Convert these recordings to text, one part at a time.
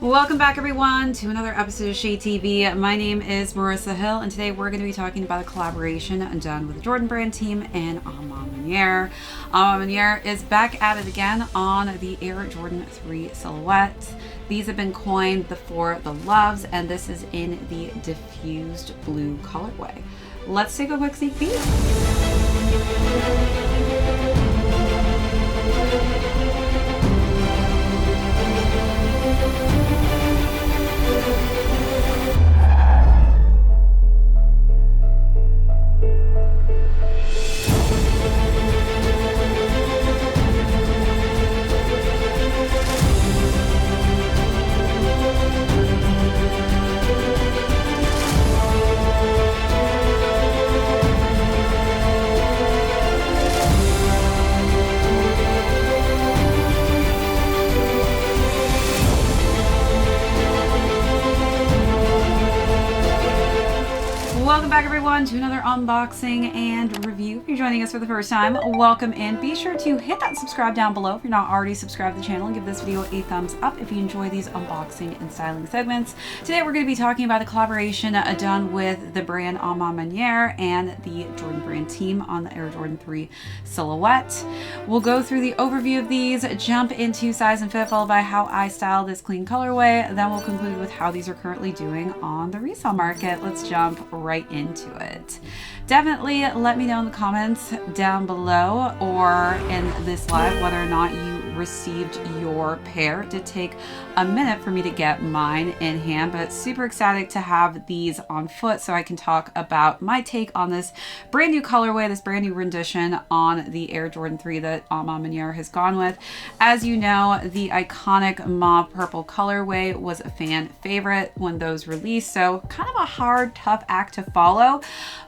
Welcome back everyone to another episode of ShadeTV. My name is Marissa Hill and today we're going to be talking about a collaboration done with the Jordan brand team and A Ma Maniere. A Ma Maniere is back at it again on the Air Jordan 3 silhouette. These have been coined the For the Loves and this is in the diffused blue colorway. Let's take a quick sneak peek. Welcome back everyone to another unboxing and review. If you're joining us for the first time, welcome in. Be sure to hit that subscribe down below if you're not already subscribed to the channel and give this video a thumbs up if you enjoy these unboxing and styling segments. Today we're going to be talking about a collaboration done with the brand A Ma Maniere and the Jordan brand team on the Air Jordan 3 silhouette. We'll go through the overview of these, jump into size and fit, followed by how I style this clean colorway. Then we'll conclude with how these are currently doing on the resale market. Let's jump right into it. Definitely let me know in the comments down below or in this live whether or not you received your pair. It did take a minute for me to get mine in hand, but super excited to have these on foot so I can talk about my take on this brand new colorway, this brand new rendition on the Air Jordan 3 that A Ma Maniere has gone with. As you know, the iconic mauve purple colorway was a fan favorite when those released, so kind of a hard, tough act to follow.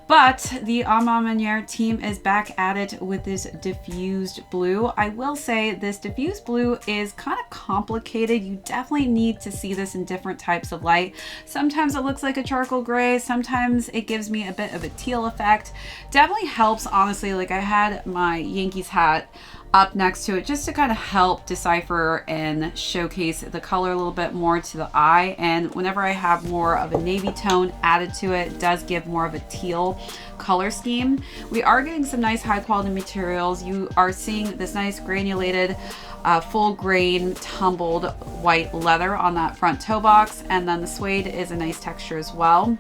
But the A Ma Maniere team is back at it with this diffused blue. I will say this diffused blue is kind of complicated. You definitely need to see this in different types of light. Sometimes it looks like a charcoal gray. Sometimes it gives me a bit of a teal effect. Definitely helps, honestly. Like I had my Yankees hat up next to it just to kind of help decipher and showcase the color a little bit more to the eye. And whenever I have more of a navy tone added to it, it does give more of a teal color scheme. We are getting some nice high quality materials. You are seeing this nice granulated full grain tumbled white leather on that front toe box, and then the suede is a nice texture as well.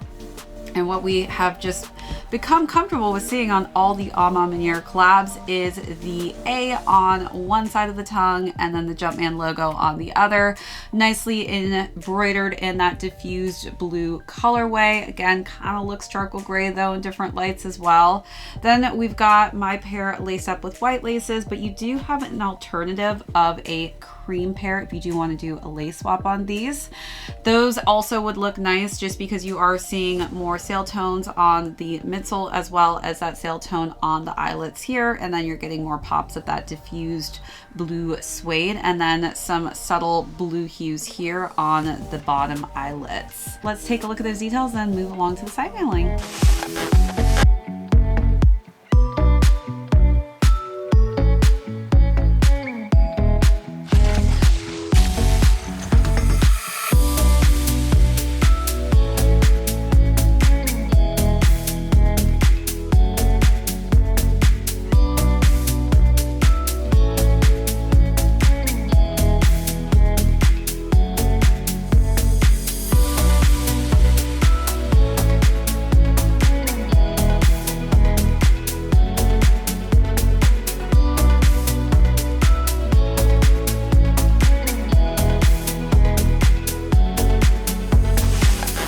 And what we have just become comfortable with seeing on all the A Ma Maniere collabs is the A on one side of the tongue and then the Jumpman logo on the other, nicely embroidered in that diffused blue colorway. Again, kind of looks charcoal gray though in different lights as well. Then we've got my pair laced up with white laces, but you do have an alternative of a cream pair if you do want to do a lace swap on these. Those also would look nice just because you are seeing more sail tones on the midsole as well as that sail tone on the eyelets here, and then you're getting more pops of that diffused blue suede and then some subtle blue hues here on the bottom eyelets. Let's take a look at those details and move along to the side paneling.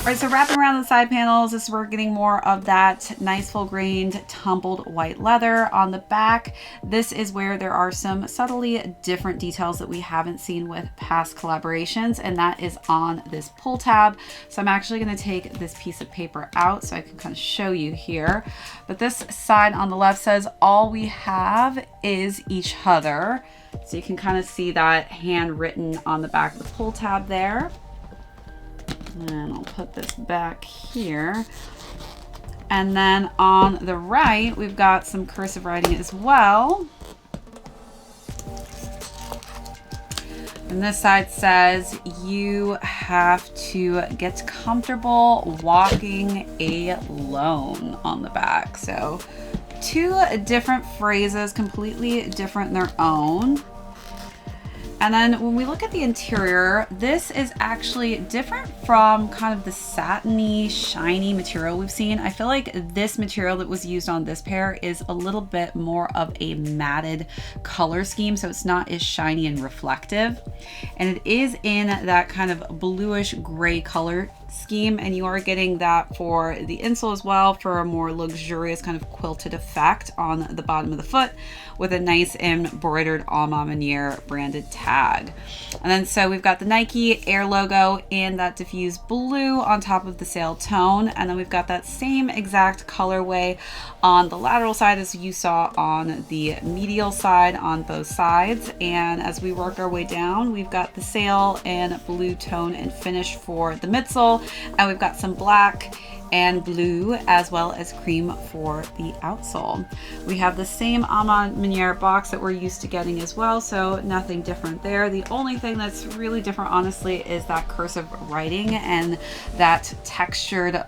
Alright, so wrapping around the side panels, this is where we're getting more of that nice full grained tumbled white leather. On the back, this is where there are some subtly different details that we haven't seen with past collaborations, and that is on this pull tab. So I'm actually going to take this piece of paper out so I can kind of show you here. But this side on the left says all we have is each other. So you can kind of see that handwritten on the back of the pull tab there. And I'll put this back here. And then on the right, we've got some cursive writing as well. And this side says you have to get comfortable walking alone on the back. So 2 different phrases, completely different in their own. And then when we look at the interior, this is actually different from kind of the satiny, shiny material we've seen. I feel like this material that was used on this pair is a little bit more of a matted color scheme, so it's not as shiny and reflective. And it is in that kind of bluish gray color scheme, and you are getting that for the insole as well, for a more luxurious kind of quilted effect on the bottom of the foot with a nice embroidered A Ma Maniere branded tag. And then so we've got the Nike Air logo in that diffused blue on top of the sail tone, and then we've got that same exact colorway on the lateral side as you saw on the medial side on both sides. And as we work our way down, we've got the sail and blue tone and finish for the midsole, and we've got some black and blue as well as cream for the outsole. We have the same A Ma Maniere box that we're used to getting as well, so nothing different there. The only thing that's really different, honestly, is that cursive writing and that textured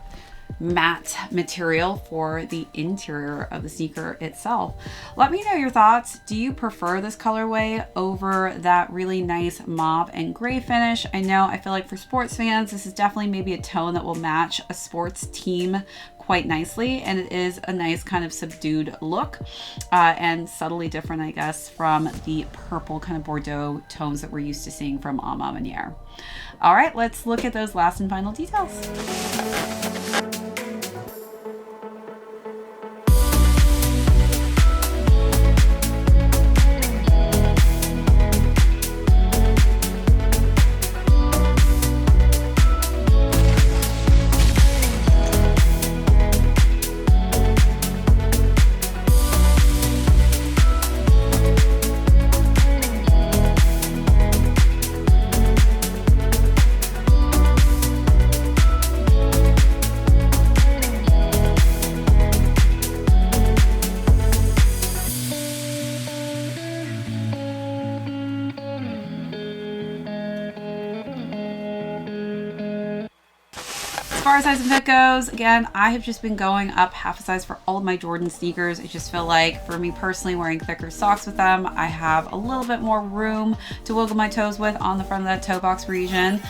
matte material for the interior of the sneaker itself. Let me know your thoughts. Do you prefer this colorway over that really nice mauve and gray finish? I know, I feel like for sports fans, this is definitely maybe a tone that will match a sports team quite nicely, and it is a nice kind of subdued look and subtly different, I guess, from the purple kind of Bordeaux tones that we're used to seeing from A Ma Maniere. All right, let's look at those last and final details. As far as size and fit goes, again, I have just been going up half a size for all of my Jordan sneakers. I just feel like, for me personally, wearing thicker socks with them, I have a little bit more room to wiggle my toes with on the front of that toe box region.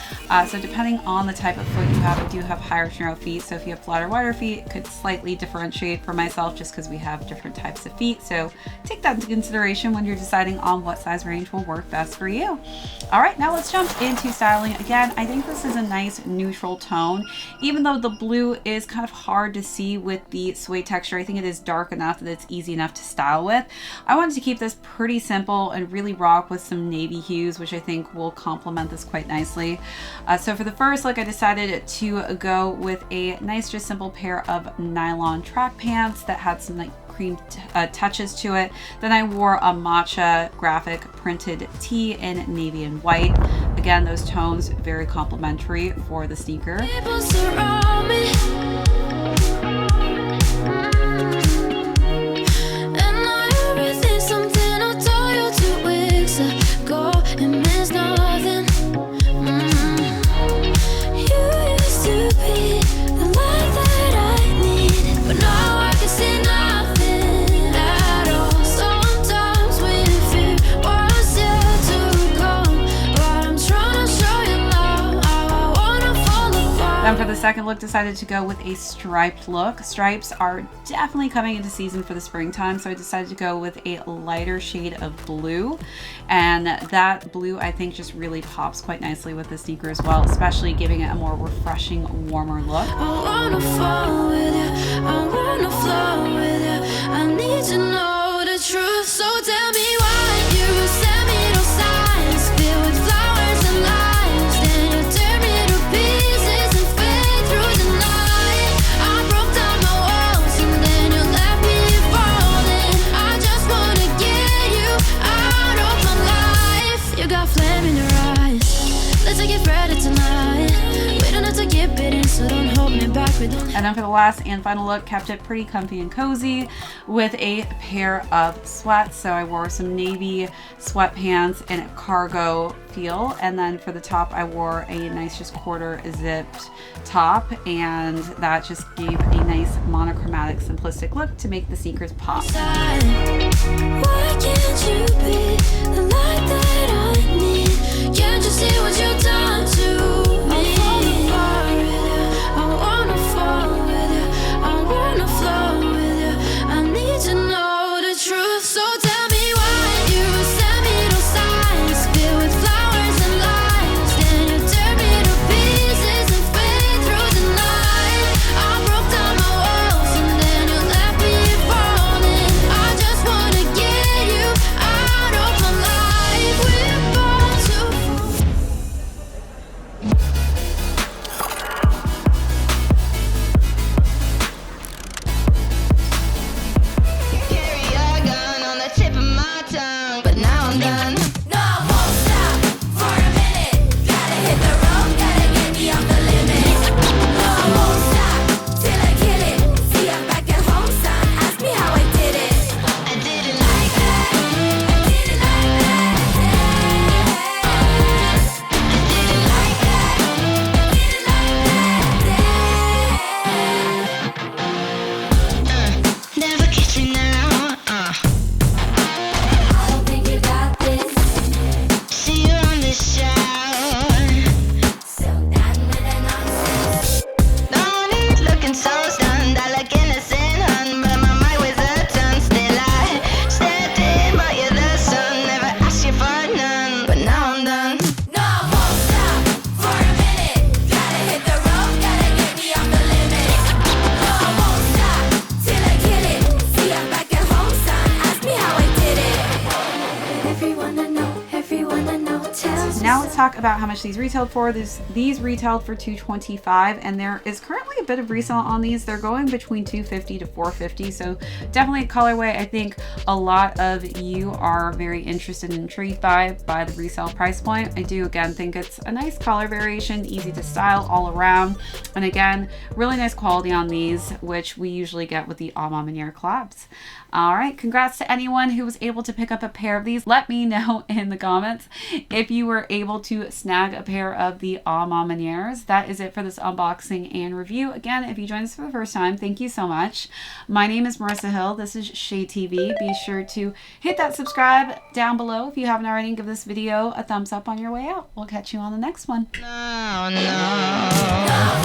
So depending on the type of foot you have, I do have higher narrow feet. So if you have flatter, wider feet, it could slightly differentiate for myself just because we have different types of feet. So take that into consideration when you're deciding on what size range will work best for you. All right, now let's jump into styling. Again, I think this is a nice neutral tone. Even though the blue is kind of hard to see with the suede texture, I think it is dark enough that it's easy enough to style with. I wanted to keep this pretty simple and really rock with some navy hues, which I think will complement this quite nicely. So for the first look, I decided to go with a nice, just simple pair of nylon track pants that had some like cream touches to it. Then I wore a matcha graphic printed tee in navy and white. Again, those tones very complimentary for the sneaker. People surround me. And for the second look, decided to go with a striped look. Stripes are definitely coming into season for the springtime, so I decided to go with a lighter shade of blue. And that blue, I think, just really pops quite nicely with the sneaker as well, especially giving it a more refreshing, warmer look. I wanna fall with you, I wanna flow with you. I need to know the truth, so tell me why you send me those signs filled with flowers and lies. Then you tear me to pieces and fade through the night. I broke down my walls and then you left me falling. I just wanna get you out of my life. You got flame in your eyes. Let's get ready tonight. We don't have to get bitten, so don't hold me back. And then for the last and final look, kept it pretty comfy and cozy with a pair of sweats. So I wore some navy sweatpants and a cargo feel. And then for the top, I wore a nice just quarter zipped top, and that just gave a nice monochromatic simplistic look to make the sneakers pop. Why can't you be the light that I need? Can't you see what you've done to me? I wanna fall with you, I wanna flow with you, I need to know the truth. So tell me why you send me those signs filled with flowers and lies. Then you tear me to pieces and fade through the night. I broke down my walls and then you left me falling. I just wanna get you out of my life. We're born to fall. Carry your gun on the tip of my tongue, but now I'm done. No, I won't stop for a minute. Gotta hit the road, gotta get me off the limit. No, I won't stop till I kill it. See, I'm back at home, son. Ask me how I did it. I didn't like that. I didn't like that. I didn't like that. Never catch me now. I don't think you got this. See you on the show. So done with the nonsense. No need looking so stunned. I look innocent, hun, but my mind weighs a ton. Still I stepped in, but you're the sun. Never asked you for none, but now I'm done. No, I won't stop for a minute. Gotta hit the road, gotta get me off the limit. No, I won't stop till I kill it. See, I'm back at home, son. Ask me how I did it. Everyone I know tells Now let's talk about how much these retailed for. These retailed for $225, and there is currently a bit of resale on these. They're going between $250 to $450, so definitely a colorway I think a lot of you are very interested and intrigued by the resale price point. I do again think it's a nice color variation, easy to style all around, and again, really nice quality on these, which we usually get with the A Ma Maniere collabs. All right, congrats to anyone who was able to pick up a pair of these. Let me know in the comments if you were able to snag a pair of the A Ma Manieres. That is it for this unboxing and review. Again, if you joined us for the first time, thank you so much. My name is Marissa Hill. This is ShadeTV. Be sure to hit that subscribe down below if you haven't already, and give this video a thumbs up on your way out. We'll catch you on the next one. No, no.